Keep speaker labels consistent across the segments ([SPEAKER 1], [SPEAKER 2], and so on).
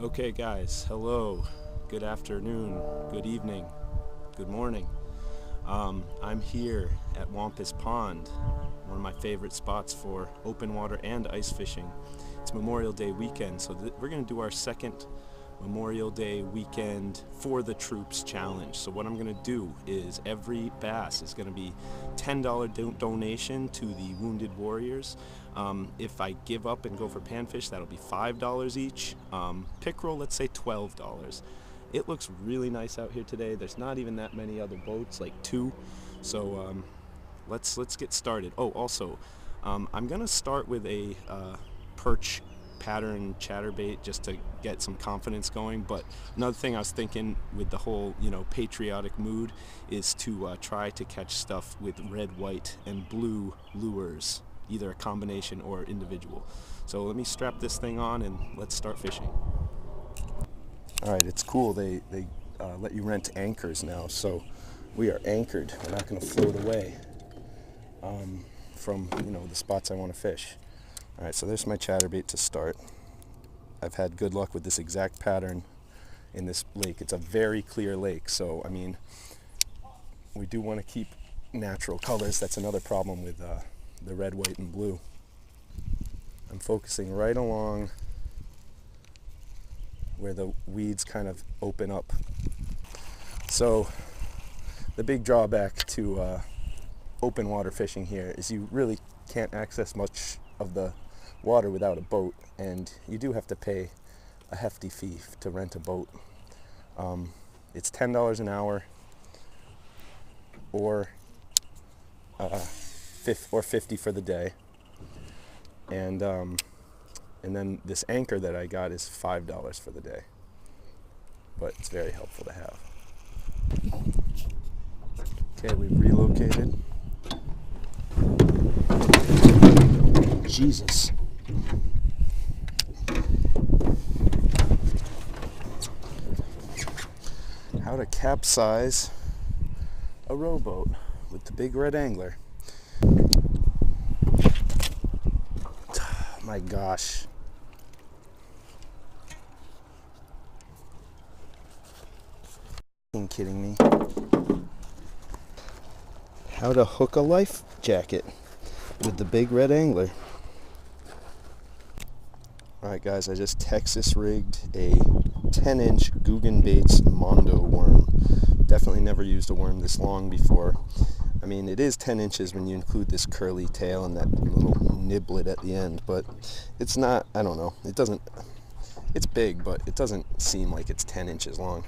[SPEAKER 1] Okay guys, hello, good afternoon, good evening, good morning. I'm here at Wampus Pond, one of my favorite spots for open water and ice fishing. It's Memorial Day weekend, so we're going to do our second Memorial Day weekend for the troops challenge. So what I'm going to do is every bass is going to be $10 donation to the Wounded Warriors. If I give up and go for panfish, that'll be $5 each. Pickerel, let's say $12. It looks really nice out here today. There's not even that many other boats, like two. So let's get started. Oh, also, I'm gonna start with a perch pattern chatterbait just to get some confidence going. But another thing I was thinking with the whole patriotic mood is to try to catch stuff with red, white, and blue lures, either a combination or individual. So let me strap this thing on and let's start fishing. All right, it's cool. They let you rent anchors now, so we are anchored. We're not going to float away from the spots I want to fish. All right, so there's my chatterbait to start. I've had good luck with this exact pattern in this lake. It's a very clear lake, so I mean, we do want to keep natural colors. That's another problem with the red, white, and blue. I'm focusing right along where the weeds kind of open up. So the big drawback to open water fishing here is you really can't access much of the water without a boat, and you do have to pay a hefty fee to rent a boat. It's $10 an hour or $50 for the day, and then this anchor that I got is $5 for the day, but it's very helpful to have. Okay, we've relocated. Jesus. How to capsize a rowboat with the big red angler. My gosh. Are you kidding me? How to hook a life jacket with the big red angler. Alright guys, I just Texas rigged a 10-inch Googan baits Mondo worm. Definitely never used a worm this long before. I mean, it is 10 inches when you include this curly tail and that little niblet at the end, but it's not, I don't know, it doesn't, it's big, but it doesn't seem like it's 10 inches long.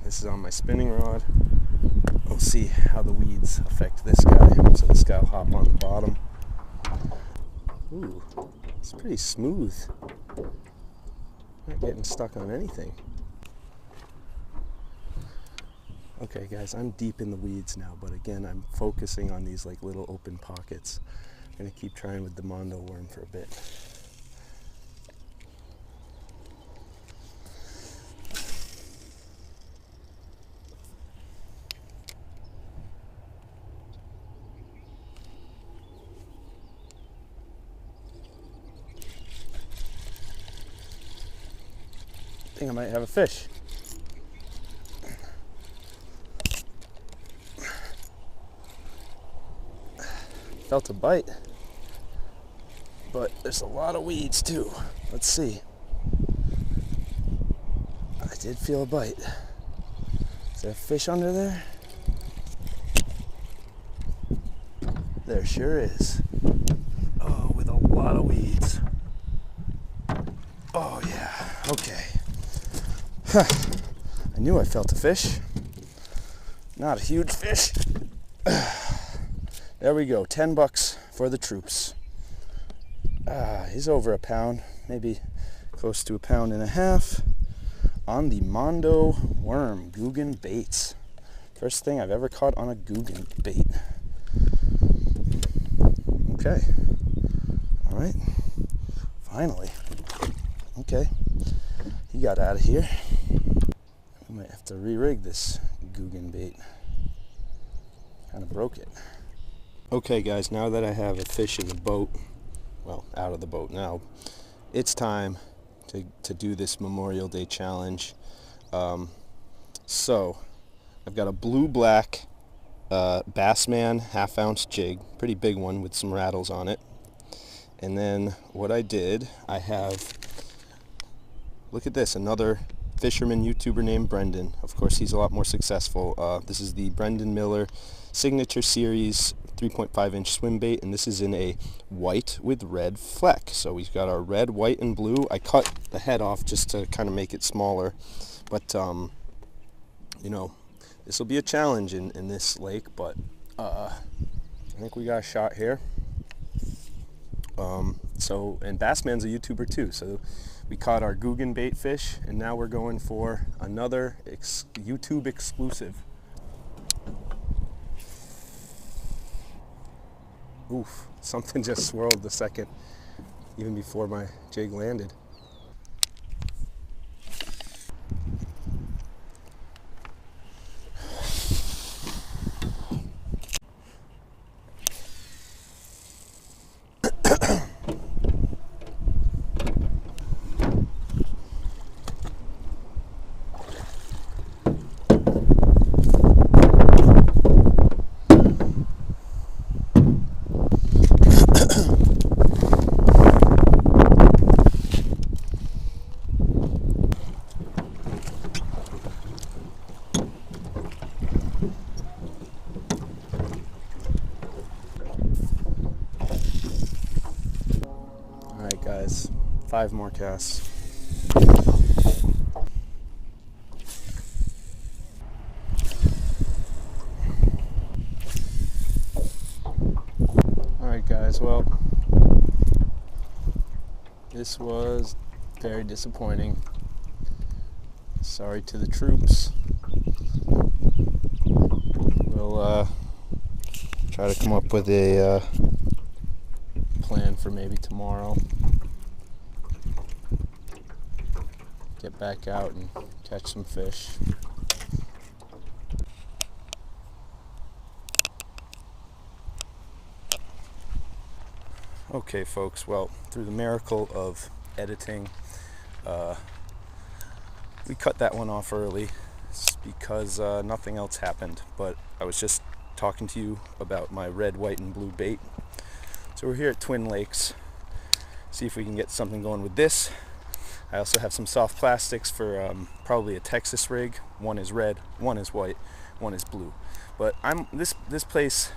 [SPEAKER 1] This is on my spinning rod. We'll see how the weeds affect this guy. So this guy will hop on the bottom. Ooh, it's pretty smooth. Not getting stuck on anything. Okay guys, I'm deep in the weeds now, but again, I'm focusing on these like little open pockets. I'm gonna keep trying with the Mondo worm for a bit. I think I might have a fish. Felt a bite, but there's a lot of weeds too. Let's see. I did feel a bite. Is there a fish under there? There sure is. Oh, with a lot of weeds. Oh yeah, okay. Huh. I knew I felt a fish. Not a huge fish. There we go, $10 for the troops. He's over a pound, maybe close to 1.5 pounds on the Mondo worm, Googan baits. First thing I've ever caught on a Googan bait. Okay, all right, finally. Okay, he got out of here. We might have to re-rig this Googan bait. Kind of broke it. Okay guys, now that I have a fish in the boat, well, out of the boat now, it's time to do this Memorial Day challenge. So I've got a blue-black Bassman half-ounce jig, pretty big one with some rattles on it. And then what I did, I have, look at this, another fisherman YouTuber named Brendan. Of course, he's a lot more successful. This is the Brendan Miller Signature Series 3.5-inch swim bait, and this is in a white with red fleck. So we've got our red, white, and blue. I cut the head off just to kind of make it smaller, but you know, this will be a challenge in this lake, but I think we got a shot here. And Bassman's a YouTuber too, so we caught our Googan bait fish, and now we're going for another YouTube exclusive. Oof, something just swirled the second, even before my jig landed. Alright guys, 5 more casts. Alright guys, well, this was very disappointing. Sorry to the troops. We'll try to come up with a plan for maybe tomorrow. Get back out and catch some fish. Okay folks, well, through the miracle of editing, we cut that one off early because nothing else happened, but I was just talking to you about my red, white, and blue bait. So we're here at Twin Lakes. See if we can get something going with this. I also have some soft plastics for probably a Texas rig. One is red, one is white, one is blue. But this place,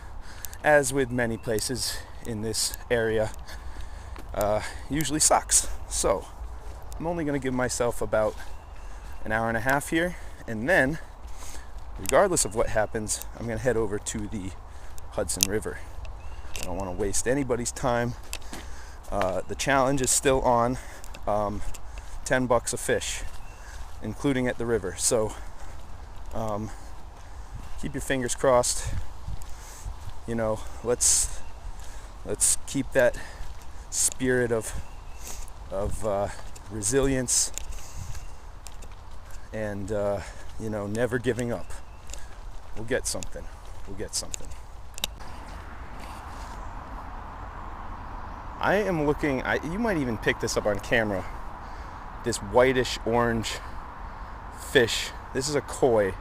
[SPEAKER 1] as with many places in this area, usually sucks. So I'm only going to give myself about an hour and a half here, and then, regardless of what happens, I'm going to head over to the Hudson River. I don't want to waste anybody's time. The challenge is still on. $10 a fish, including at the river. So keep your fingers crossed. You know, let's keep that spirit of resilience and you know, never giving up. We'll get something. We'll get something. I am looking, you might even pick this up on camera, this whitish orange fish. This is a koi.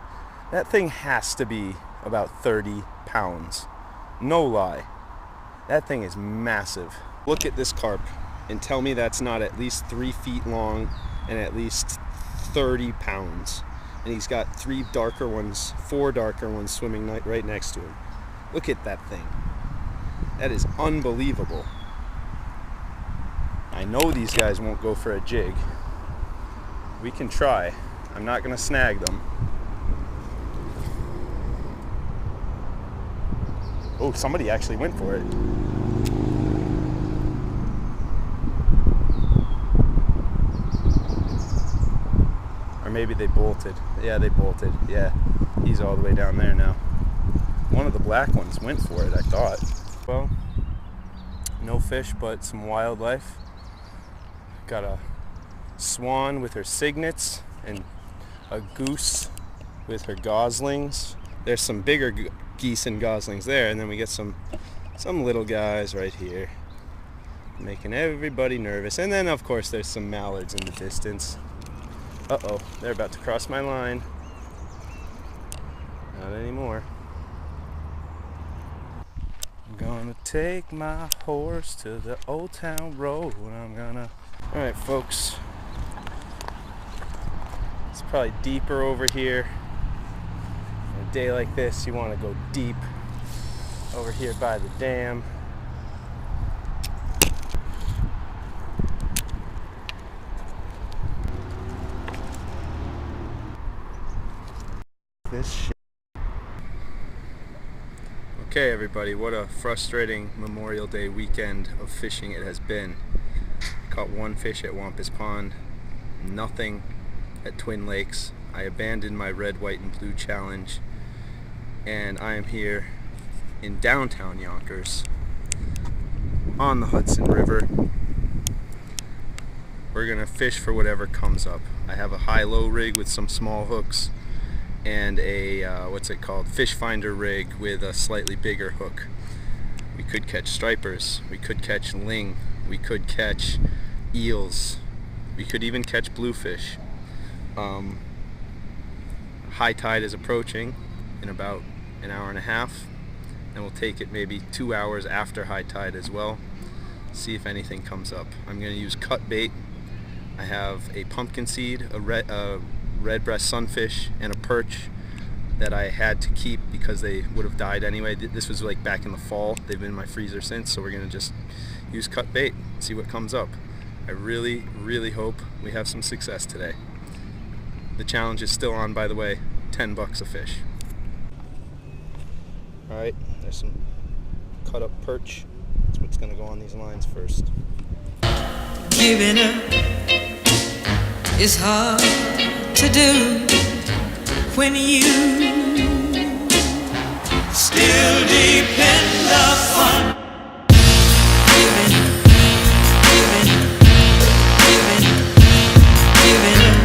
[SPEAKER 1] That thing has to be about 30 pounds. No lie. That thing is massive. Look at this carp and tell me that's not at least 3 feet long and at least 30 pounds. And he's got 4 darker ones swimming right next to him. Look at that thing. That is unbelievable. I know these guys won't go for a jig. We can try. I'm not gonna snag them. Oh, somebody actually went for it. Or maybe they bolted. Yeah, they bolted. Yeah, he's all the way down there now. One of the black ones went for it, I thought. Well, no fish, but some wildlife. Got a swan with her cygnets and a goose with her goslings. There's some bigger geese and goslings there, and then we get some little guys right here. making everybody nervous. And then of course there's some mallards in the distance. Uh-oh, they're about to cross my line. Not anymore. I'm gonna take my horse to the old town road. Alright folks, it's probably deeper over here. On a day like this, you want to go deep over here by the dam. This shit. Okay everybody, what a frustrating Memorial Day weekend of fishing it has been. Caught one fish at Wampus Pond, nothing at Twin Lakes. I abandoned my red, white, and blue challenge, and I am here in downtown Yonkers on the Hudson River. We're gonna fish for whatever comes up. I have a high-low rig with some small hooks and a fish finder rig with a slightly bigger hook. We could catch stripers, we could catch ling, we could catch eels, we could even catch bluefish. High tide is approaching in about an hour and a half, and we'll take it maybe 2 hours after high tide as well. See if anything comes up. I'm going to use cut bait. I have a pumpkin seed, a red breast sunfish, and a perch that I had to keep because they would have died anyway. This was like back in the fall. They've been in my freezer since, so we're going to just use cut bait, see what comes up. I really, really hope we have some success today. The challenge is still on, by the way, $10 a fish. Alright, there's some cut up perch. That's what's going to go on these lines first.
[SPEAKER 2] Giving up is hard to do when you still depend upon giving up.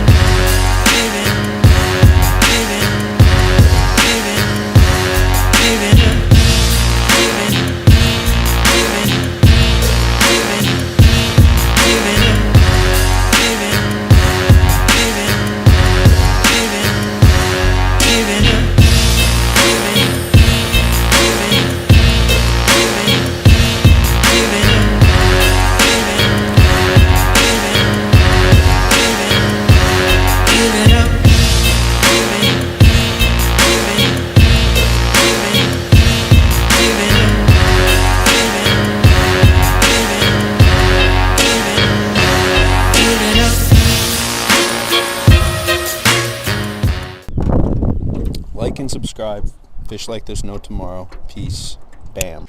[SPEAKER 1] Like and subscribe. Fish like there's no tomorrow. Peace. Bam.